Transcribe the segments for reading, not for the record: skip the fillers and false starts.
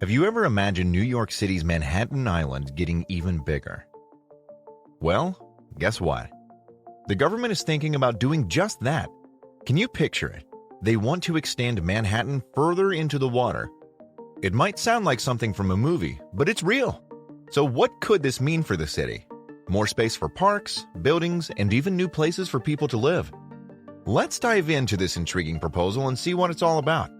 Have you ever imagined New York City's Manhattan Island getting even bigger? Well, guess what? The government is thinking about doing just that. Can you picture it? They want to extend Manhattan further into the water. It might sound like something from a movie, but it's real. So what could this mean for the city? More space for parks, buildings, and even new places for people to live. Let's dive into this intriguing proposal and see what it's all about.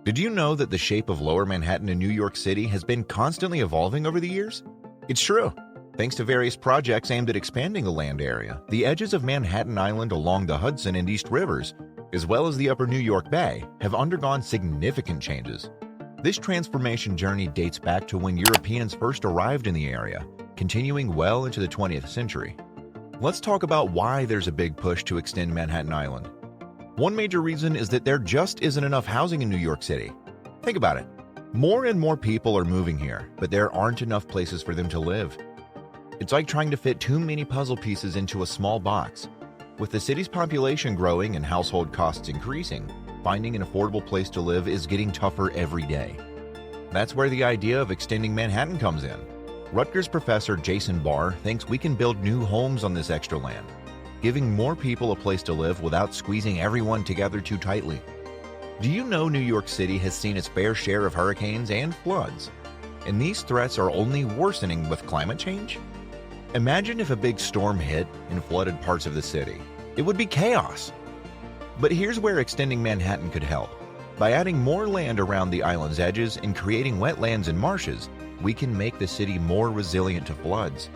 Did you know that the shape of Lower Manhattan in New York City has been constantly evolving over the years? It's true. Thanks to various projects aimed at expanding the land area, the edges of Manhattan Island along the Hudson and East Rivers, as well as the Upper New York Bay, have undergone significant changes. This transformation journey dates back to when Europeans first arrived in the area, continuing well into the 20th century. Let's talk about why there's a big push to extend Manhattan Island. One major reason is that there just isn't enough housing in New York City. Think about it. More and more people are moving here, but there aren't enough places for them to live. It's like trying to fit too many puzzle pieces into a small box. With the city's population growing and household costs increasing, finding an affordable place to live is getting tougher every day. That's where the idea of extending Manhattan comes in. Rutgers professor Jason Barr thinks we can build new homes on this extra land, giving more people a place to live without squeezing everyone together too tightly. Do you know New York City has seen its fair share of hurricanes and floods? And these threats are only worsening with climate change? Imagine if a big storm hit and flooded parts of the city. It would be chaos. But here's where extending Manhattan could help. By adding more land around the island's edges and creating wetlands and marshes, we can make the city more resilient to floods.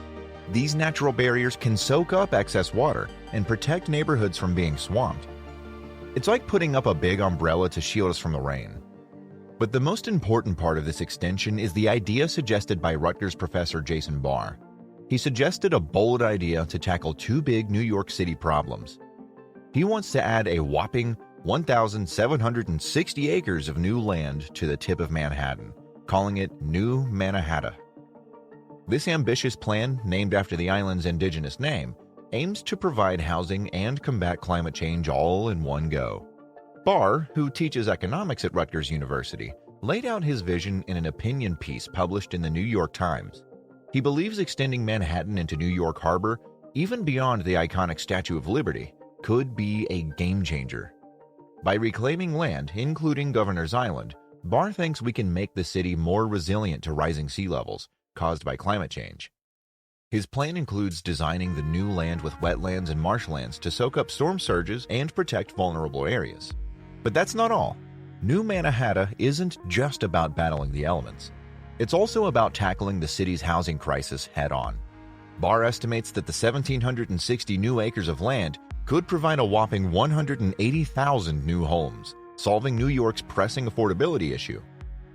These natural barriers can soak up excess water and protect neighborhoods from being swamped. It's like putting up a big umbrella to shield us from the rain. But the most important part of this extension is the idea suggested by Rutgers professor Jason Barr. He suggested a bold idea to tackle two big New York City problems. He wants to add a whopping 1,760 acres of new land to the tip of Manhattan, calling it New Mannahatta. This ambitious plan, named after the island's indigenous name, aims to provide housing and combat climate change all in one go. Barr, who teaches economics at Rutgers University, laid out his vision in an opinion piece published in the New York Times. He believes extending Manhattan into New York Harbor, even beyond the iconic Statue of Liberty, could be a game changer. By reclaiming land, including Governor's Island, Barr thinks we can make the city more resilient to rising sea levels caused by climate change. His plan includes designing the new land with wetlands and marshlands to soak up storm surges and protect vulnerable areas. But that's not all. New Mannahatta isn't just about battling the elements. It's also about tackling the city's housing crisis head-on. Barr estimates that the 1,760 new acres of land could provide a whopping 180,000 new homes, solving New York's pressing affordability issue.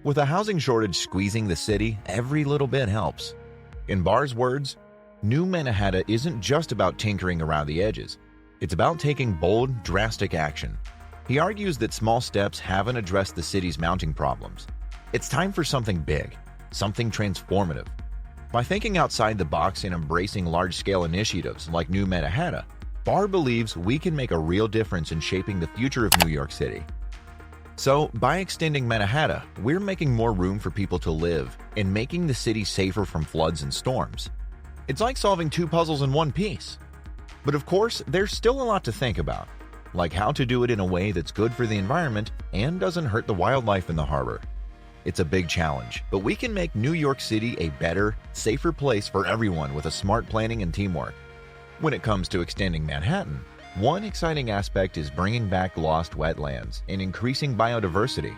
With a housing shortage squeezing the city, every little bit helps. In Barr's words, New Mannahatta isn't just about tinkering around the edges. It's about taking bold, drastic action. He argues that small steps haven't addressed the city's mounting problems. It's time for something big, something transformative. By thinking outside the box and embracing large-scale initiatives like New Mannahatta, Barr believes we can make a real difference in shaping the future of New York City. So, by extending Mannahatta, we're making more room for people to live and making the city safer from floods and storms. It's like solving two puzzles in one piece. But of course, there's still a lot to think about, like how to do it in a way that's good for the environment and doesn't hurt the wildlife in the harbor. It's a big challenge, but we can make New York City a better, safer place for everyone with a smart planning and teamwork. When it comes to extending Manhattan, one exciting aspect is bringing back lost wetlands and increasing biodiversity.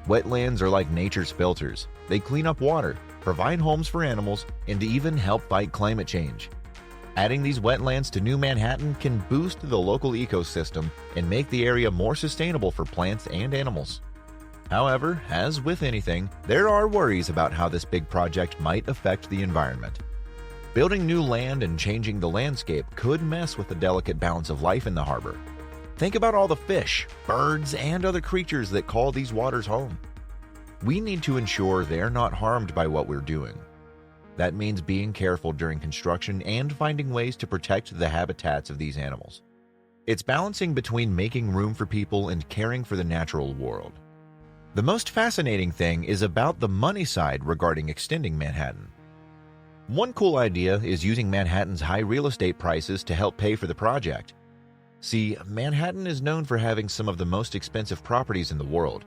Wetlands are like nature's filters. They clean up water, provide homes for animals, and even help fight climate change. Adding these wetlands to New Manhattan can boost the local ecosystem and make the area more sustainable for plants and animals. However, as with anything, there are worries about how this big project might affect the environment. Building new land and changing the landscape could mess with the delicate balance of life in the harbor. Think about all the fish, birds, and other creatures that call these waters home. We need to ensure they're not harmed by what we're doing. That means being careful during construction and finding ways to protect the habitats of these animals. It's balancing between making room for people and caring for the natural world. The most fascinating thing is about the money side regarding extending Manhattan. One cool idea is using Manhattan's high real estate prices to help pay for the project. See, Manhattan is known for having some of the most expensive properties in the world,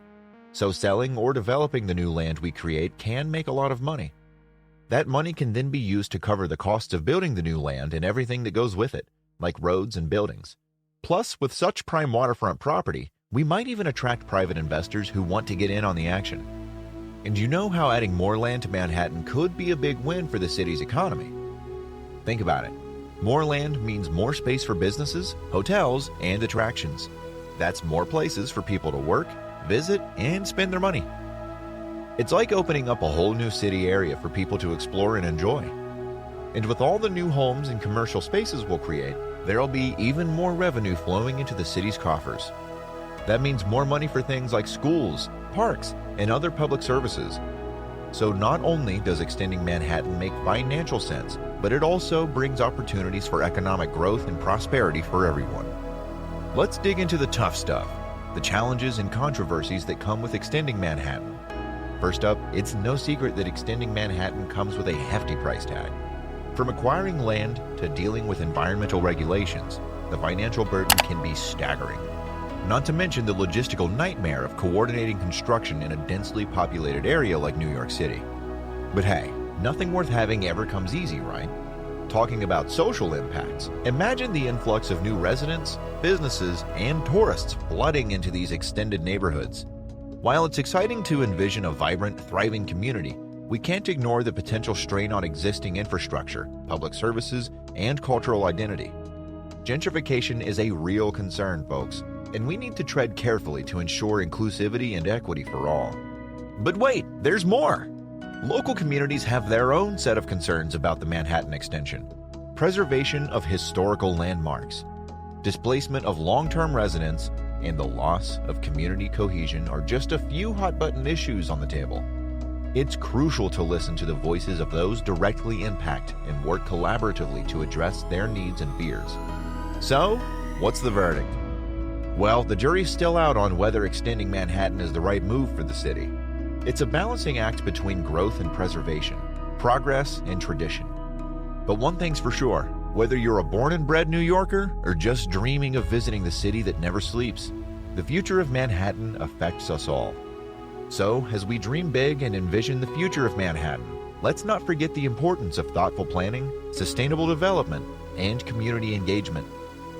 so selling or developing the new land we create can make a lot of money. That money can then be used to cover the costs of building the new land and everything that goes with it, like roads and buildings. Plus, with such prime waterfront property, we might even attract private investors who want to get in on the action. And you know how adding more land to Manhattan could be a big win for the city's economy? Think about it. More land means more space for businesses, hotels, and attractions. That's more places for people to work, visit, and spend their money. It's like opening up a whole new city area for people to explore and enjoy. And with all the new homes and commercial spaces we'll create, there'll be even more revenue flowing into the city's coffers. That means more money for things like schools, parks, and other public services. So not only does extending Manhattan make financial sense, but it also brings opportunities for economic growth and prosperity for everyone. Let's dig into the tough stuff, the challenges and controversies that come with extending Manhattan. First up, it's no secret that extending Manhattan comes with a hefty price tag. From acquiring land to dealing with environmental regulations, the financial burden can be staggering. Not to mention the logistical nightmare of coordinating construction in a densely populated area like New York City. But hey, nothing worth having ever comes easy, right? Talking about social impacts, imagine the influx of new residents, businesses, and tourists flooding into these extended neighborhoods. While it's exciting to envision a vibrant, thriving community, we can't ignore the potential strain on existing infrastructure, public services, and cultural identity. Gentrification is a real concern, folks, and we need to tread carefully to ensure inclusivity and equity for all. But wait, there's more! Local communities have their own set of concerns about the Manhattan extension. Preservation of historical landmarks, displacement of long-term residents, and the loss of community cohesion are just a few hot-button issues on the table. It's crucial to listen to the voices of those directly impacted and work collaboratively to address their needs and fears. So, what's the verdict? Well, the jury's still out on whether extending Manhattan is the right move for the city. It's a balancing act between growth and preservation, progress and tradition. But one thing's for sure, whether you're a born and bred New Yorker or just dreaming of visiting the city that never sleeps, the future of Manhattan affects us all. So, as we dream big and envision the future of Manhattan, let's not forget the importance of thoughtful planning, sustainable development, and community engagement.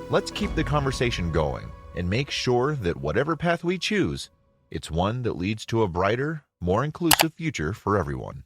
Let's keep the conversation going and make sure that whatever path we choose, it's one that leads to a brighter, more inclusive future for everyone.